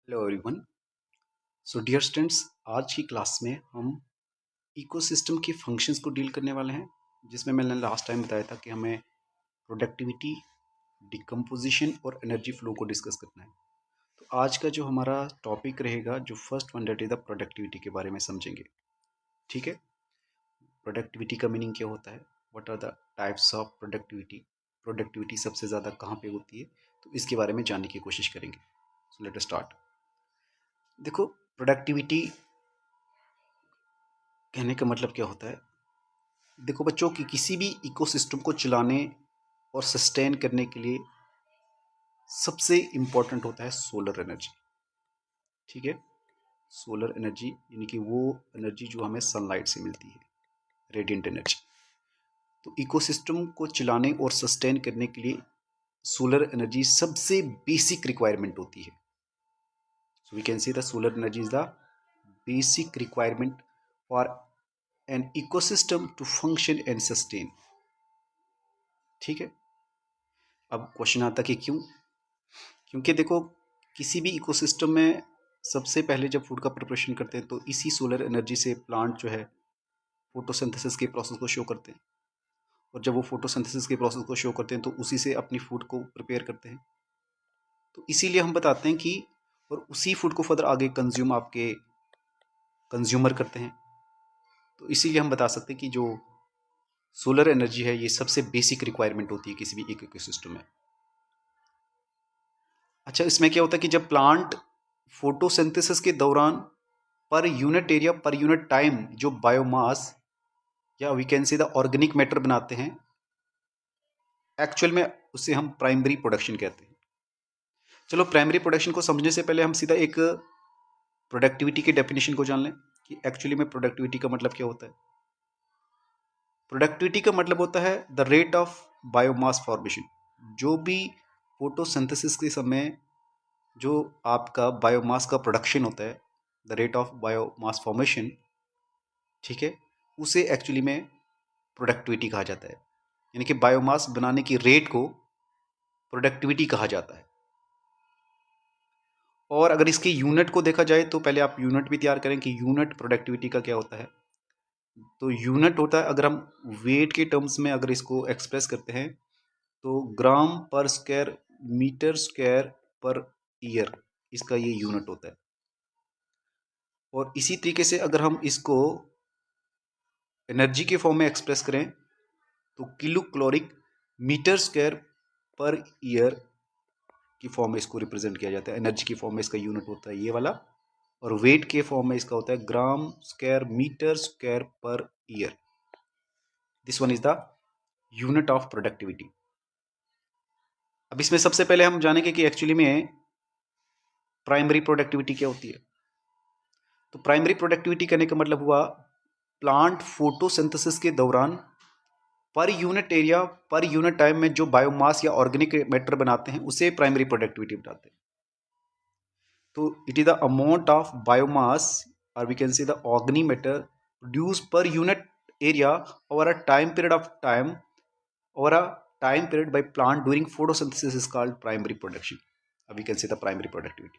Hello everyone. So dear students, आज की class में हम इकोसिस्टम के फंक्शंस को डील करने वाले हैं, जिसमें मैंने लास्ट टाइम बताया था कि हमें प्रोडक्टिविटी, डिकम्पोजिशन और एनर्जी फ्लो को डिस्कस करना है। तो आज का जो हमारा टॉपिक रहेगा, जो first one, that is the productivity के बारे में समझेंगे। ठीक है। प्रोडक्टिविटी का मीनिंग क्या होता है, what are the types of productivity, productivity सबसे ज़्यादा कहाँ पे होती है, तो इसके बारे में जानने की कोशिश करेंगे। So let us start. देखो, प्रोडक्टिविटी कहने का मतलब क्या होता है। देखो बच्चों, कि किसी भी इकोसिस्टम को चलाने और सस्टेन करने के लिए सबसे इम्पोर्टेंट होता है सोलर एनर्जी। ठीक है। सोलर एनर्जी यानी कि वो एनर्जी जो हमें सनलाइट से मिलती है, रेडिएंट एनर्जी। तो इकोसिस्टम को चलाने और सस्टेन करने के लिए सोलर एनर्जी सबसे बेसिक रिक्वायरमेंट होती है। So we can say the solar energy is the basic requirement for an ecosystem to function and sustain. ठीक है। अब क्वेश्चन आता कि क्यों। क्योंकि देखो, किसी भी इकोसिस्टम में सबसे पहले जब फूड का प्रिपरेशन करते हैं तो इसी सोलर एनर्जी से प्लांट जो है फोटोसिंथेसिस के प्रोसेस को शो करते हैं, और जब वो फोटोसिंथेसिस के प्रोसेस को शो करते हैं तो उसी से अपनी फूड को प्रिपेयर करते हैं। तो इसीलिए हम बताते हैं कि और उसी फूड को फर्दर आगे कंज्यूम आपके कंज्यूमर करते हैं। तो इसीलिए हम बता सकते हैं कि जो सोलर एनर्जी है ये सबसे बेसिक रिक्वायरमेंट होती है किसी भी एक इकोसिस्टम में। अच्छा, इसमें क्या होता है कि जब प्लांट फोटोसिंथेसिस के दौरान per unit area per unit time जो बायोमास या we can say the organic matter बनाते हैं, एक्चुअल में उसे हम प्राइमरी प्रोडक्शन कहते हैं। चलो, प्राइमरी प्रोडक्शन को समझने से पहले हम सीधा एक प्रोडक्टिविटी के डेफिनेशन को जान लें कि एक्चुअली में प्रोडक्टिविटी का मतलब क्या होता है। प्रोडक्टिविटी का मतलब होता है the rate of biomass formation. जो भी फोटोसिंथेसिस के समय जो आपका बायोमास का प्रोडक्शन होता है, the rate of biomass formation, ठीक है, उसे एक्चुअली में प्रोडक्टिविटी कहा जाता है। यानी कि बायोमास बनाने की रेट को प्रोडक्टिविटी कहा जाता है। और अगर इसके यूनिट को देखा जाए तो पहले आप यूनिट भी तैयार करें कि यूनिट प्रोडक्टिविटी का क्या होता है। तो यूनिट होता है, अगर हम वेट के टर्म्स में अगर इसको एक्सप्रेस करते हैं तो gram per square metre square per year, इसका ये यूनिट होता है। और इसी तरीके से अगर हम इसको एनर्जी के फॉर्म में एक्सप्रेस करें तो kilo calorie metre square per year की फॉर्म में इसको रिप्रेजेंट किया जाता है। एनर्जी की फॉर्म में इसका यूनिट होता है ये वाला, और वेट के फॉर्म में इसका होता है gram square metre square per year. This one is the unit of productivity. अब इसमें सबसे पहले हम जानेंगे कि एक्चुअली में प्राइमरी प्रोडक्टिविटी क्या होती है। तो प्राइमरी प्रोडक्टिविटी कहने का मतलब हुआ प्लांट फोटोसिंथेसिस के दौरान per unit area per unit time में जो बायोमास या ऑर्गेनिक मैटर बनाते हैं उसे प्राइमरी प्रोडक्टिविटी बताते हैं। तो it is the amount of biomass और we can say the organic matter produce per unit area over a time period of time, over a time period by plant during photosynthesis is called primary production. We can say the primary productivity.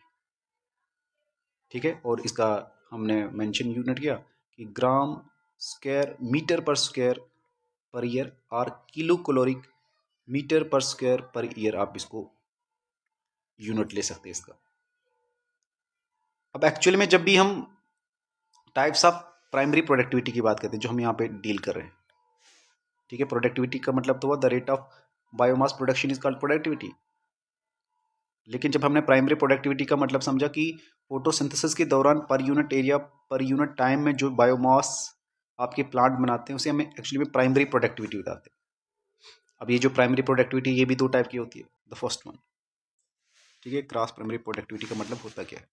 ठीक है। और इसका हमने mention unit किया कि gram square meter per square per year और kilo calorie meter per square per year, आप इसको यूनिट ले सकते हैं इसका। अब एक्चुअल में जब भी हम टाइप्स ऑफ प्राइमरी प्रोडक्टिविटी की बात करते हैं जो हम यहाँ पे डील कर रहे हैं, ठीक है, प्रोडक्टिविटी का मतलब तो हुआ the rate of biomass production is called productivity. लेकिन जब हमने प्राइमरी प्रोडक्टिविटी का मतलब समझा कि फोटोसिंथेसिस के दौरान per unit area per unit time में जो बायोमास आपके प्लांट बनाते हैं उसे हमें एक्चुअली में प्राइमरी प्रोडक्टिविटी बताते हैं। अब ये जो प्राइमरी प्रोडक्टिविटी ये भी दो टाइप की होती है। द फर्स्ट वन, ठीक है, क्रॉस प्राइमरी प्रोडक्टिविटी का मतलब होता क्या है,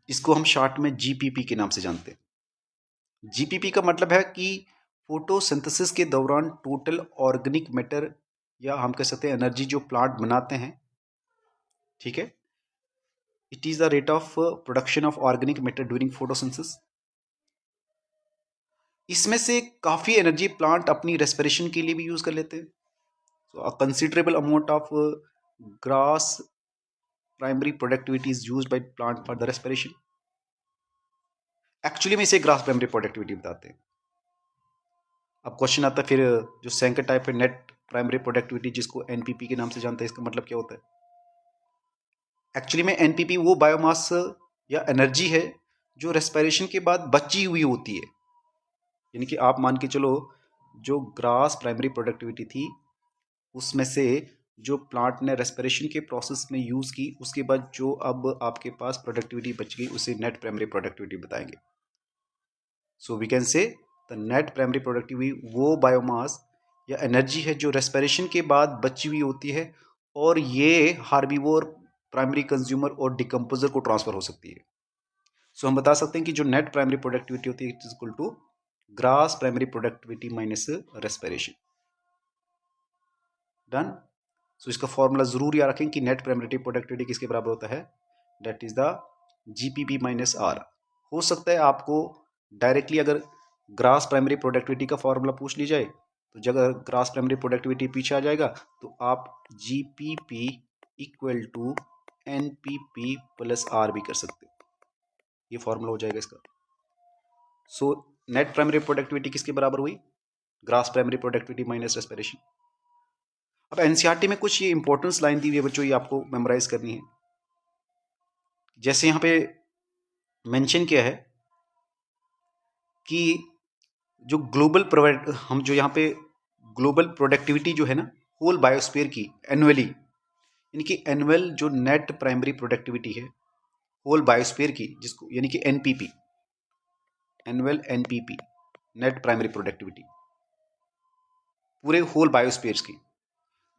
इसको हम शॉर्ट में जीपीपी के नाम से जानते हैं। जीपीपी का मतलब है कि फोटोसिंथेसिस के दौरान टोटल ऑर्गेनिक मैटर या हम कह सकते हैं एनर्जी जो प्लांट बनाते हैं, ठीक है, it is the rate of production of organic matter during photosynthesis. इसमें से काफ़ी एनर्जी प्लांट अपनी रेस्पिरेशन के लिए भी यूज़ कर लेते हैं। So a considerable amount of gross primary productivity is used by plant for the respiration? Actually में इसे ग्रास प्राइमरी प्रोडक्टिविटी बताते हैं। अब क्वेश्चन आता है फिर जो सेकंड टाइप है नेट प्राइमरी प्रोडक्टिविटी, जिसको एनपीपी के नाम से जानते हैं, इसका मतलब क्या होता है? एक्चुअली में एनपीपी वो बायोमास या एनर्जी है जो रेस्पिरेशन के बाद बची हुई होती है। यानी कि आप मान के चलो जो ग्रास प्राइमरी प्रोडक्टिविटी थी उसमें से जो प्लांट ने रेस्पिरेशन के प्रोसेस में यूज़ की, उसके बाद जो अब आपके पास प्रोडक्टिविटी बच गई उसे नेट प्राइमरी प्रोडक्टिविटी बताएंगे। So we can say the net primary productivity वो बायोमास या एनर्जी है जो रेस्पिरेशन के बाद बची हुई होती है और ये हार्बीवोर, प्राइमरी कंज्यूमर और डिकम्पोजर को ट्रांसफर हो सकती है। सो हम बता सकते हैं कि जो नेट प्राइमरी प्रोडक्टिविटी होती है it is equal to gross primary productivity minus respiration. Done. So इसका फॉर्मूला जरूर याद रखें कि नेट प्राइमरी प्रोडक्टिविटी किसके बराबर होता है? That is the GPP minus R. हो सकता है आपको डायरेक्टली अगर ग्रास प्राइमरी प्रोडक्टिविटी का फॉर्मूला पूछ ली जाए तो जब अगर ग्रास प्राइमरी प्रोडक्टिविटी पीछे आ जाएगा तो आप GPP equal to NPP plus R भी कर सकते हो, ये फॉर्मूला हो जाएगा इसका। सो नेट प्राइमरी प्रोडक्टिविटी किसके बराबर हुई? Grass primary productivity minus respiration. अब एनसीईआरटी में कुछ ये इंपॉर्टेंस लाइन दी हुई है बच्चों, ये आपको मेमोराइज करनी है। जैसे यहाँ पे मेंशन किया है कि जो ग्लोबल हम जो यहाँ पे ग्लोबल प्रोडक्टिविटी जो है ना होल बायोस्फीयर की एनुअली, यानी कि एनुअल जो नेट प्राइमरी प्रोडक्टिविटी है होल बायोस्फीयर की, जिसको यानी कि NPP, annual NPP net primary productivity पूरे होल बायोस्फीयर की,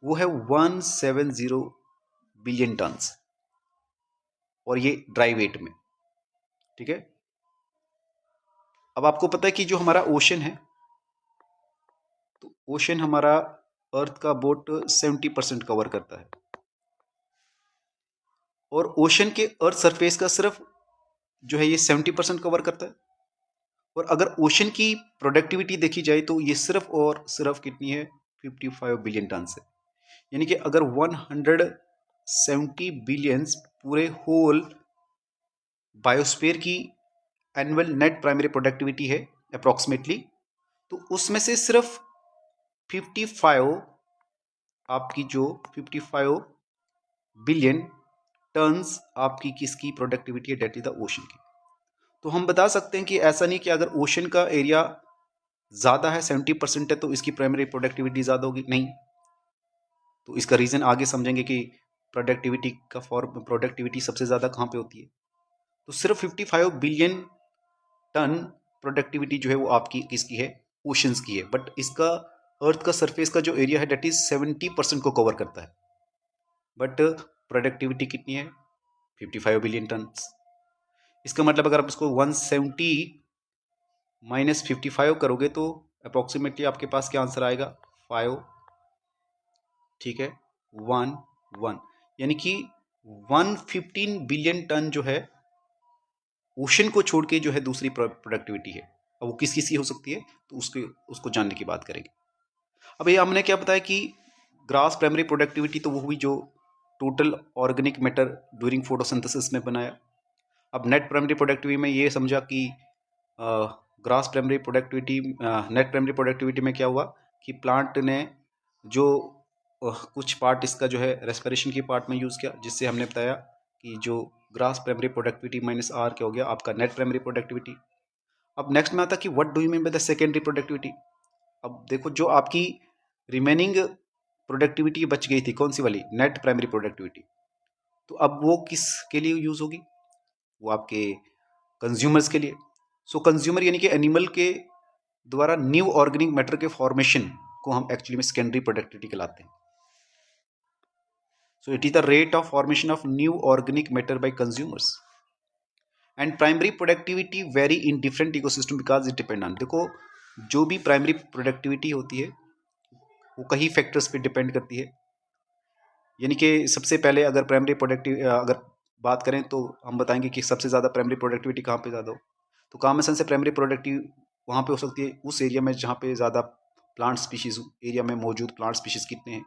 वो है 170 बिलियन टन्स और ये ड्राई वेट में। ठीक है। अब आपको पता है कि जो हमारा ओशन है, तो ओशन हमारा अर्थ का अबाउट 70% कवर करता है और ओशन के अर्थ सरफेस का सिर्फ जो है ये 70% कवर करता है। और अगर ओशन की प्रोडक्टिविटी देखी जाए तो ये सिर्फ और सिर्फ कितनी है? 55 बिलियन टन से। यानी कि अगर 170 बिलियंस पूरे होल बायोस्फीयर की एनुअल नेट प्राइमरी प्रोडक्टिविटी है अप्रोक्सीमेटली, तो उसमें से सिर्फ 55 आपकी जो 55 बिलियन टन्स आपकी किसकी प्रोडक्टिविटी है? डेट इज द ओशन की। तो हम बता सकते हैं कि ऐसा नहीं कि अगर ओशन का एरिया ज़्यादा है 70% है तो इसकी प्राइमरी प्रोडक्टिविटी ज़्यादा होगी, नहीं। तो इसका रीज़न आगे समझेंगे कि प्रोडक्टिविटी सबसे ज़्यादा कहाँ पे होती है। तो सिर्फ 55 बिलियन टन प्रोडक्टिविटी जो है वो आपकी किसकी है? ओशंस की है। बट इसका अर्थ का सरफेस का जो एरिया है डेट इज 70% को कवर करता है, बट प्रोडक्टिविटी कितनी है? 55 बिलियन टन। इसका मतलब अगर आप इसको 170 माइनस 55 करोगे तो अप्रोक्सीमेटली आपके पास क्या आंसर आएगा? 5, ठीक है, 1 1, यानी कि 115 बिलियन टन जो है ओशन को छोड़ के जो है दूसरी प्रोडक्टिविटी है। अब वो किस की हो सकती है तो उसको जानने की बात करेंगे। अब ये हमने क्या बताया कि ग्रास प्राइमरी प्रोडक्टिविटी तो वो हुई जो total organic matter during photosynthesis में बनाया। अब नेट प्राइमरी प्रोडक्टिविटी में ये समझा कि grass primary productivity net primary productivity में क्या हुआ कि प्लांट ने जो कुछ पार्ट इसका जो है रेस्पिरेशन की पार्ट में यूज़ किया, जिससे हमने बताया कि जो gross primary productivity minus R क्या हो गया? आपका नेट प्राइमरी प्रोडक्टिविटी। अब नेक्स्ट में आता कि what do you mean by the secondary productivity. अब देखो जो आपकी रिमेनिंग प्रोडक्टिविटी बच गई थी कौन सी वाली? Net primary productivity. तो अब वो किसके लिए यूज़ होगी? वो आपके कंज्यूमर्स के लिए। सो कंज्यूमर यानी कि एनिमल के द्वारा न्यू ऑर्गेनिक मैटर के फॉर्मेशन को हम एक्चुअली में सेकेंडरी प्रोडक्टिविटी कहलाते हैं। So it is the rate of formation of new organic matter by consumers. And primary productivity vary in different ecosystem because it depend on, देखो जो भी primary productivity होती है वो कई फैक्टर्स पे डिपेंड करती है। यानी कि सबसे पहले अगर प्राइमरी प्रोडक्टिव अगर बात करें तो हम बताएंगे कि सबसे ज़्यादा प्राइमरी प्रोडक्टिविटी कहाँ पे ज़्यादा हो। तो कॉमन सेंस से प्राइमरी प्रोडक्टिव वहाँ पे हो सकती है उस एरिया में जहाँ पे ज़्यादा प्लांट स्पीशीज़, एरिया में मौजूद प्लांट स्पीशीज़ कितने हैं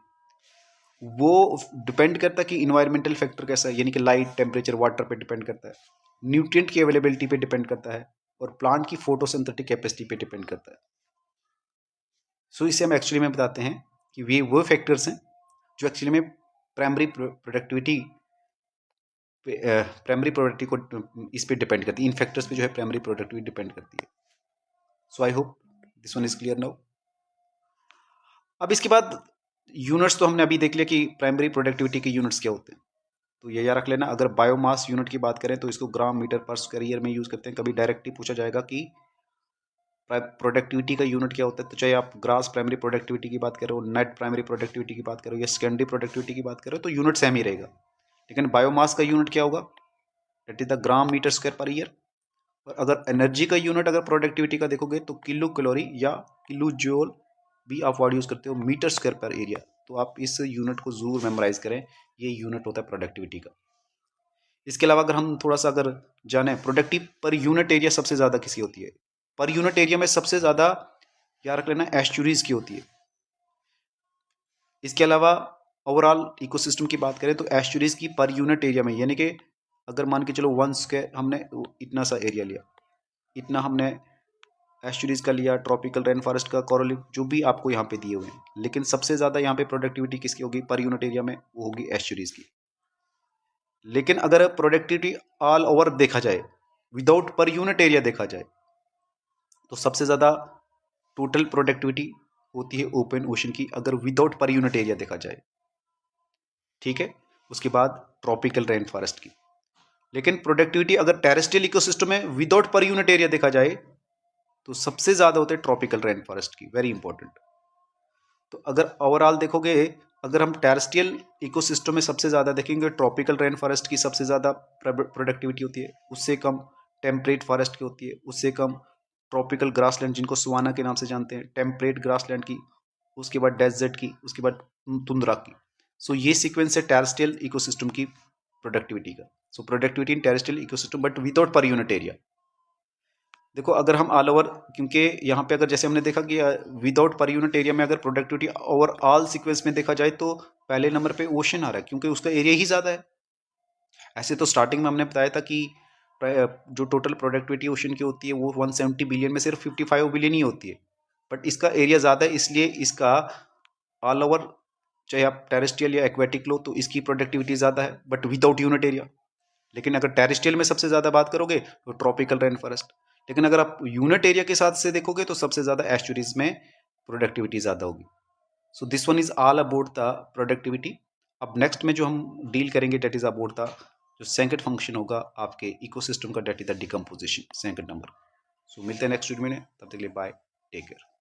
वो डिपेंड करता है कि इन्वायरमेंटल फैक्टर कैसा है, यानी कि लाइट, टेम्परेचर, वाटर पे डिपेंड करता है, न्यूट्रिएंट की अवेलेबिलिटी पे डिपेंड करता है, और प्लांट की फोटोसिंथेटिक कैपेसिटी पे डिपेंड करता है। सो इसे हम एक्चुअली में बताते हैं कि ये वो फैक्टर्स हैं जो एक्चुअली में प्राइमरी प्रोडक्टिविटी को इस पे डिपेंड करती है, इन फैक्टर्स पे जो है प्राइमरी प्रोडक्टिविटी डिपेंड करती है। So I hope this one is clear now. अब इसके बाद यूनिट्स तो हमने अभी देख लिया कि प्राइमरी प्रोडक्टिविटी के यूनिट्स क्या होते हैं, तो ये याद रख लेना। अगर बायोमास यूनिट की बात करें तो इसको ग्राम मीटर पर स्क्वायर ईयर में यूज करते हैं। कभी डायरेक्टली पूछा जाएगा कि प्रोडक्टिविटी का यूनिट क्या होता है, तो चाहे आप ग्रास प्राइमरी प्रोडक्टिविटी की बात करो, नेट प्राइमरी प्रोडक्टिविटी की बात करो, या सेकेंडरी प्रोडक्टिविटी की बात करो, तो यूनिट सेम ही रहेगा। लेकिन बायोमास का यूनिट क्या होगा, that is the gram metre square per year. और अगर एनर्जी का यूनिट अगर प्रोडक्टिविटी का देखोगे तो किलो कैलोरी या किलो जूल भी आप वर्ड यूज करते हो, मीटर स्क्वायर पर एरिया। तो आप इस यूनिट को जरूर मेमोराइज करें, ये यूनिट होता है प्रोडक्टिविटी का। इसके अलावा अगर हम थोड़ा सा अगर जाने प्रोडक्टिव पर यूनिट एरिया सबसे ज्यादा किसी होती है, पर यूनिट एरिया में सबसे ज्यादा याद रख लेना एस्चुरीज की होती है। इसके अलावा ओवरऑल इकोसिस्टम की बात करें तो एस्चुरीज की पर यूनिट एरिया में, यानी कि अगर मान के चलो 1 स्क्वायर हमने इतना सा एरिया लिया, इतना हमने एस्चुरीज का लिया, ट्रॉपिकल रेन फॉरेस्ट का, कोरल, जो भी आपको यहाँ पे दिए हुए हैं, लेकिन सबसे ज्यादा यहाँ पे प्रोडक्टिविटी किसकी होगी पर यूनिट एरिया में, वो होगी एस्चुरीज की। लेकिन अगर प्रोडक्टिविटी ऑल ओवर देखा जाए, विदाउट पर यूनिट एरिया देखा जाए, तो सबसे ज्यादा टोटल प्रोडक्टिविटी होती है ओपन ओशन की, अगर विदाउट पर यूनिट एरिया देखा जाए। ठीक है, उसके बाद ट्रॉपिकल रेन फॉरेस्ट की। लेकिन प्रोडक्टिविटी अगर टेरेस्ट्रियल इकोसिस्टम में विदाउट पर यूनिट एरिया देखा जाए तो सबसे ज्यादा होते हैं ट्रॉपिकल रेन फॉरेस्ट की, वेरी इंपॉर्टेंट। तो अगर ओवरऑल देखोगे, अगर हम टेरेस्ट्रियल इकोसिस्टम में सबसे ज्यादा देखेंगे ट्रॉपिकल रेन फॉरेस्ट की सबसे ज्यादा प्रोडक्टिविटी होती है, उससे कम टेम्परेट फॉरेस्ट की होती है, उससे कम ट्रॉपिकल ग्रासलैंड जिनको सुवाना के नाम से जानते हैं, टेम्परेट ग्रासलैंड की, उसके बाद डेजर्ट की, उसके बाद तुंद्रा की। सो ये सीक्वेंस है टेरेस्ट्रियल इकोसिस्टम की प्रोडक्टिविटी का। So productivity in terrestrial ecosystem but without per unit area. देखो अगर हम ऑल ओवर, क्योंकि यहाँ पे अगर जैसे हमने देखा कि विदाउट पर यूनिट एरिया में अगर प्रोडक्टिविटी ओवरऑल सीक्वेंस में देखा जाए तो पहले नंबर पे ओशन आ रहा है, क्योंकि उसका एरिया ही ज़्यादा है। ऐसे तो स्टार्टिंग में हमने बताया था कि जो टोटल प्रोडक्टिविटी ओशन की होती है वो 170 बिलियन में सिर्फ 55 बिलियन ही होती है, बट इसका एरिया ज़्यादा है, इसलिए इसका ऑल ओवर चाहे आप टेरेस्ट्रियल या एक्वेटिक लो तो इसकी प्रोडक्टिविटी ज़्यादा है, बट विदाउट यूनिट एरिया। लेकिन अगर टेरेस्ट्रियल में सबसे ज़्यादा बात करोगे तो ट्रॉपिकल रेन फॉरेस्ट। लेकिन अगर आप यूनिट एरिया के साथ से देखोगे तो सबसे ज़्यादा एस्चुरीज में प्रोडक्टिविटी ज़्यादा होगी। So this one is all about the productivity. अब नेक्स्ट में जो हम डील करेंगे डेट इज अबाउट द जो सेकंड फंक्शन होगा आपके इकोसिस्टम का, that is the decomposition, second number. So मिलते हैं नेक्स्ट वीडियो में, तब तक के लिए बाय, टेक केयर।